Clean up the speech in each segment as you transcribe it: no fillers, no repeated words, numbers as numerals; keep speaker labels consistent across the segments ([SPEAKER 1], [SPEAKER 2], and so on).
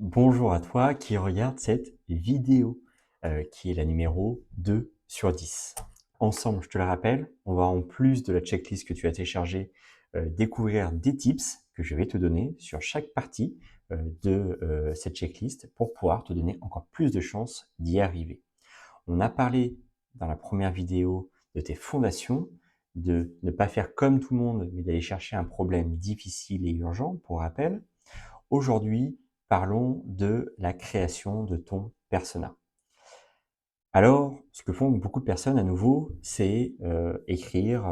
[SPEAKER 1] Bonjour à toi qui regarde cette vidéo, qui est la numéro 2 sur 10. Ensemble, je te le rappelle, on va en plus de la checklist que tu as téléchargée, découvrir des tips que je vais te donner sur chaque partie de cette checklist pour pouvoir te donner encore plus de chances d'y arriver. On a parlé dans la première vidéo de tes fondations, de ne pas faire comme tout le monde, mais d'aller chercher un problème difficile et urgent, pour rappel. Aujourd'hui, parlons de la création de ton persona. Alors, ce que font beaucoup de personnes à nouveau, c'est écrire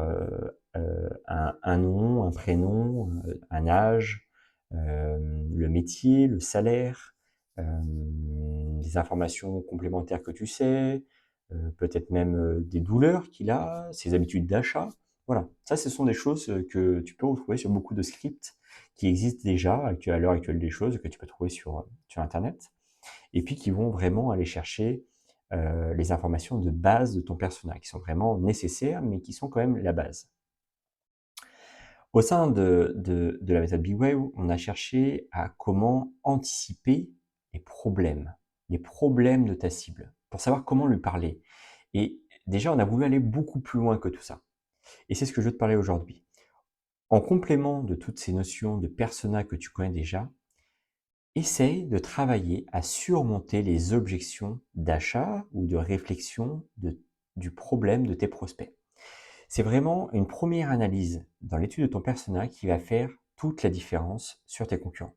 [SPEAKER 1] un nom, un prénom, un âge, le métier, le salaire, des informations complémentaires que tu sais, peut-être même des douleurs qu'il a, ses habitudes d'achat. Voilà, ça ce sont des choses que tu peux retrouver sur beaucoup de scripts qui existent déjà à l'heure actuelle des choses, que tu peux trouver sur Internet, et puis qui vont vraiment aller chercher les informations de base de ton persona, qui sont vraiment nécessaires, mais qui sont quand même la base. Au sein de la méthode B-Wave, on a cherché à comment anticiper les problèmes de ta cible, pour savoir comment lui parler. Et déjà, on a voulu aller beaucoup plus loin que tout ça. Et c'est ce que je veux te parler aujourd'hui. En complément de toutes ces notions de persona que tu connais déjà, essaye de travailler à surmonter les objections d'achat ou de réflexion du problème de tes prospects. C'est vraiment une première analyse dans l'étude de ton persona qui va faire toute la différence sur tes concurrents.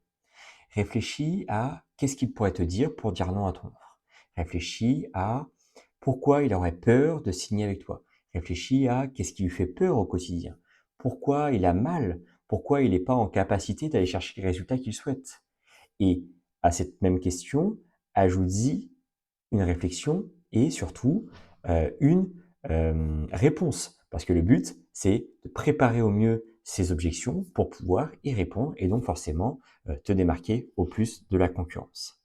[SPEAKER 1] Réfléchis à qu'est-ce qu'il pourrait te dire pour dire non à ton offre. Réfléchis à pourquoi il aurait peur de signer avec toi. Réfléchis à qu'est-ce qui lui fait peur au quotidien. Pourquoi il a mal. Pourquoi il n'est pas en capacité d'aller chercher les résultats qu'il souhaite. Et à cette même question, ajoute-y une réflexion et surtout une réponse. Parce que le but, c'est de préparer au mieux ces objections pour pouvoir y répondre et donc forcément te démarquer au plus de la concurrence.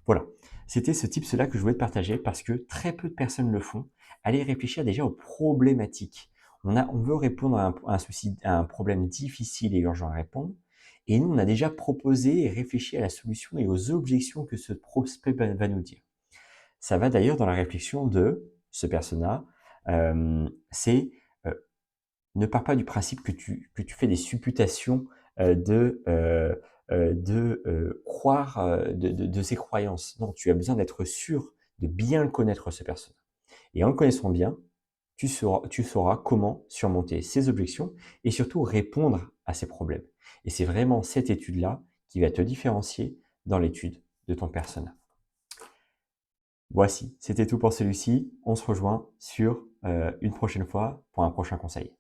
[SPEAKER 1] Voilà, c'était ce tips-là que je voulais te partager parce que très peu de personnes le font. Allez réfléchir déjà aux problématiques. On veut répondre à un souci, à un problème difficile et urgent à répondre. Et nous, on a déjà proposé et réfléchi à la solution et aux objections que ce prospect va nous dire. Ça va d'ailleurs dans la réflexion de ce persona. C'est ne pars pas du principe que tu fais des supputations de croire de ses croyances. Non, tu as besoin d'être sûr de bien connaître ce persona. Et en le connaissant bien, tu sauras comment surmonter ses objections et surtout répondre à ses problèmes. Et c'est vraiment cette étude-là qui va te différencier dans l'étude de ton persona. Voici, c'était tout pour celui-ci. On se rejoint sur une prochaine fois pour un prochain conseil.